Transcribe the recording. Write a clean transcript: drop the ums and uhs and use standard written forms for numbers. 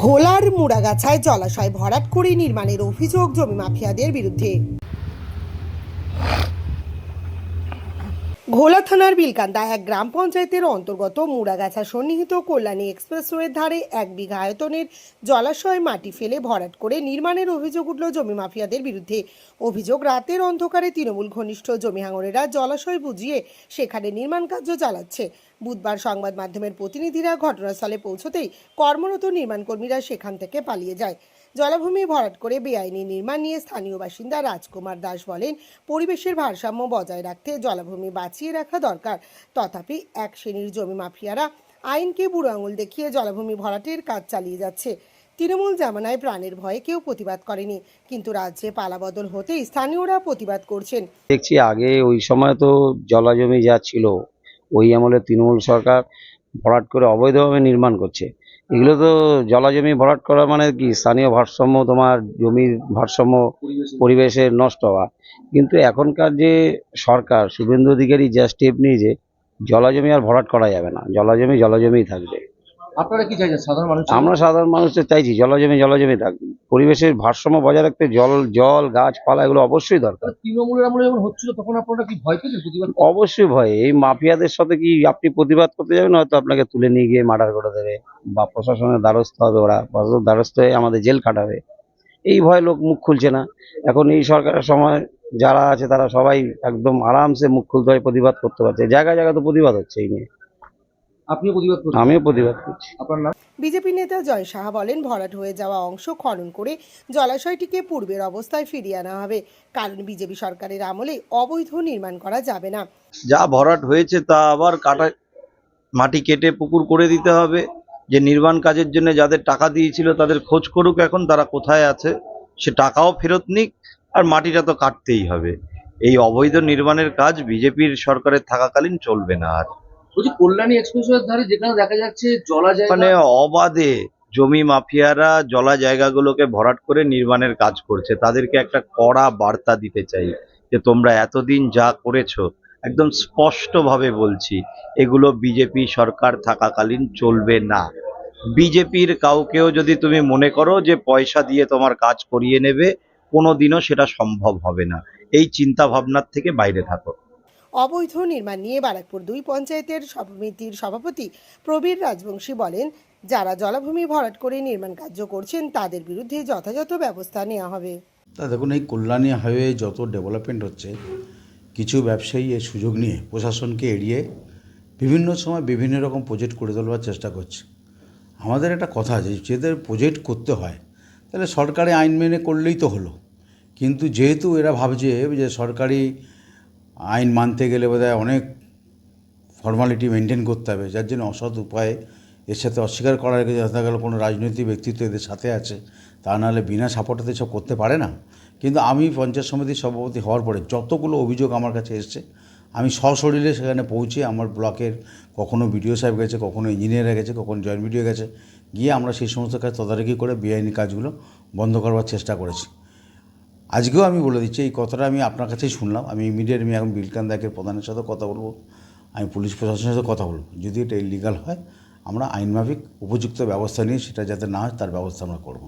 ঘোলার মুড়াগাছায় জলাশয় ভরাট করে নির্মাণের অভিযোগ জমি মাফিয়াদের বিরুদ্ধে। ঘোলা থানার বিলকান্দা এক গ্রাম পঞ্চায়েতের অন্তর্গত মুড়াগাছা সন্নিহিত কল্যাণী এক্সপ্রেসওয়ের ধারে 1 বিঘা আয়তনের জলাশয় মাটি ফেলে ভরাট করে নির্মাণের অভিযোগ উঠল জমি মাফিয়াদের বিরুদ্ধে। অভিযোগ, রাতের অন্ধকারে তৃণমূল ঘনিষ্ঠ জমি হাঙরেরা জলাশয় বুঝিয়ে সেখানে নির্মাণ কার্য চালাচ্ছে। বুধবার সংবাদ মাধ্যমের প্রতিনিধিরা ঘটনাস্থলে পৌঁছতেই কর্মরত নির্মাণ কর্মীরা সেখান থেকে পালিয়ে যায়। জলাভূমি ভরাট করে বেআইনি নির্মাণ নিয়ে স্থানীয় বাসিন্দা রাজকুমার দাস বলেন, পরিবেশের ভারসাম্য বজায় রাখতে জলাভূমি বাঁচিয়ে রাখা দরকার। তথাপি এক শ্রেণীর জমি মাফিয়ারা আইনকে বুড়ো আঙুল দেখিয়ে জলাভূমি ভরাটের কাজ চালিয়ে যাচ্ছে। তৃণমূল জামানায় প্রাণের ভয়ে কেউ প্রতিবাদ করেনি, কিন্তু রাজ্যে পালাবদল হতেই স্থানীয়রা প্রতিবাদ করছেন। দেখছি আগে ওই সময় তো জলাজমি যা ছিল ওই আমলে তৃণমূল সরকার ভরাট করে অবৈধভাবে নির্মাণ করছে। এগুলো তো জলাজমি ভরাট করা মানে কি স্থানীয় ভারসাম্য, তোমার জমির ভারসাম্য, পরিবেশের নষ্ট হওয়া। কিন্তু এখনকার যে সরকার, শুভেন্দু অধিকারী যা স্টেপ নিয়েছে, জলাজমি আর ভরাট করা যাবে না, জলাজমি জলাজমিই থাকবে। আপনারা কি চাইছেন সাধারণ মানুষ? আমরা সাধারণ মানুষদের চাইছি জলাজমি জলাজমি থাকবে, পরিবেশের ভারসাম্য বজায় রাখতে জল গাছপালা এগুলো অবশ্যই দরকার। তৃণমূলের আমলে যখন হচ্ছিল তখন আপনারা কি ভয় পেতেন প্রতিবাদ? অবশ্যই ভয়। এই মাফিয়াদের সাথে কি আপনি প্রতিবাদ করতে যাবেন, হয়তো আপনাকে তুলে নিয়ে গিয়ে মার্ডার করে দেবে বা প্রশাসনের দ্বারস্থ হবে, ওরা প্রশাসনের দ্বারস্থ হয়ে আমাদের জেল খাটাবে। এই ভয়ে লোক মুখ খুলছে না। এখন এই সরকারের সময় যারা আছে তারা সবাই একদম আরামসে মুখ খুলতে হয়, প্রতিবাদ করতে পারছে। জায়গায় জায়গায় তো প্রতিবাদ হচ্ছে এই নিয়ে। আপনিও প্রতিবাদ করছেন? আমিও প্রতিবাদ করছি। আপনার নাম? বিজেপি নেতা জয় সাহা বলেন, ভরাট হয়ে যাওয়া অংশ খনন করে জলাশয়টিকে পূর্বের অবস্থায় ফিরিয়ে আনা হবে, কারণ বিজেপি সরকারের আমলে অবৈধ নির্মাণ করা যাবে না। যা ভরাট হয়েছে তা আবার মাটি কেটে পুকুর করে দিতে হবে। যে নির্মাণ কাজের জন্য যাদের টাকা দিয়েছিল তাদের খোঁজ করুক, এখন তারা কোথায় আছে, সে টাকাও ফেরত নিক, আর মাটিটা তো কাটতেই হবে। এই অবৈধ নির্মাণের কাজ বিজেপির সরকারের থাকাকালীন চলবে না। আর বলছি, কল্যাণী এক্সপ্রেসওয়ের ধারে যেখানে দেখা যাচ্ছে জলা জায়গা, মানে অবাধে জমি মাফিয়ারা জলা জায়গাগুলোকে ভরাট করে নির্মাণের কাজ করছে। তাদেরকে একটা কড়া বার্তা দিতে চাই যে তোমরা এতদিন যা করেছো, একদম স্পষ্টভাবে বলছি, এগুলো বিজেপি সরকার থাকাকালীন চলবে না। বিজেপির কাউকেও যদি তুমি মনে করো যে পয়সা দিয়ে তোমার কাজ করিয়ে নেবে, কোনোদিনও সেটা সম্ভব হবে না। এই চিন্তা ভাবনার থেকে বাইরে থাকো। অবৈধ নির্মাণ নিয়ে বারাকপুর 2 পঞ্চায়েতের সমিতির সভাপতি প্রবীর রাজবংশী বলেন, যারা জলাভূমি ভরাট করে নির্মাণ কার্য করছেন তাদের বিরুদ্ধে যথাযথ ব্যবস্থা নেওয়া হবে। তা দেখুন, এই কল্যাণী হাইওয়ে যত ডেভেলপমেন্ট হচ্ছে, কিছু ব্যবসায়ী এই সুযোগ নিয়ে প্রশাসনকে এড়িয়ে বিভিন্ন সময় বিভিন্ন রকম প্রজেক্ট করে তোলবার চেষ্টা করছে। আমাদের একটা কথা আছে, যাদের প্রজেক্ট করতে হয় তাহলে সরকারি আইন মেনে করলেই তো হলো। কিন্তু যেহেতু এরা ভাবছে যে সরকারি আইন মানতে গেলে বোধহয় অনেক ফর্মালিটি মেনটেন করতে হবে, যার জন্য অসৎ উপায়ে এর সাথে অস্বীকার করার আগে দেখা গেল কোনো রাজনৈতিক ব্যক্তিত্ব এদের সাথে আছে, তা নাহলে বিনা সাপোর্টে সব করতে পারে না। কিন্তু আমি পঞ্চায়েত সমিতির সভাপতি হওয়ার পরে যতগুলো অভিযোগ আমার কাছে এসছে, আমি সশরীরে সেখানে পৌঁছে আমার ব্লকের কখনো বিডিও সাহেব গেছে, কখনো ইঞ্জিনিয়ার গেছে, কখনো জয়েন্ট বিডিও গেছে, গিয়ে আমরা সেই সমস্ত কাজ তদারকি করে বেআইনি কাজগুলো বন্ধ করবার চেষ্টা করেছি। আজকেও আমি বলে দিচ্ছি, এই কথাটা আমি আপনার কাছেই শুনলাম। আমি ইমিডিয়েট আমি এখন বিলকান্দা একের প্রধানের সাথে কথা বলবো, আমি পুলিশ প্রশাসনের সাথে কথা বলবো। যদি এটা ইলিগাল হয় আমরা আইন মাফিক উপযুক্ত ব্যবস্থা নিয়ে সেটা যাতে না হয় তার ব্যবস্থা আমরা করব।